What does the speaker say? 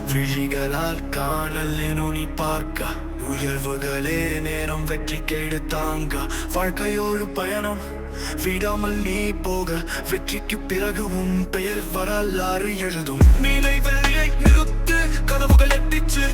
விழிகளால் காணல் நுனி பார்க்க உயர்வுகளே நேரம் வெற்றி கேடு தாங்க வாழ்க்கையோடு பயணம் விடாமல் நீ போக வெற்றிக்கு பிறகு உன் பெயர் வரலாறு எழுதும் நினைவை நிறுத்து கனவுகள் எட்டிச்சு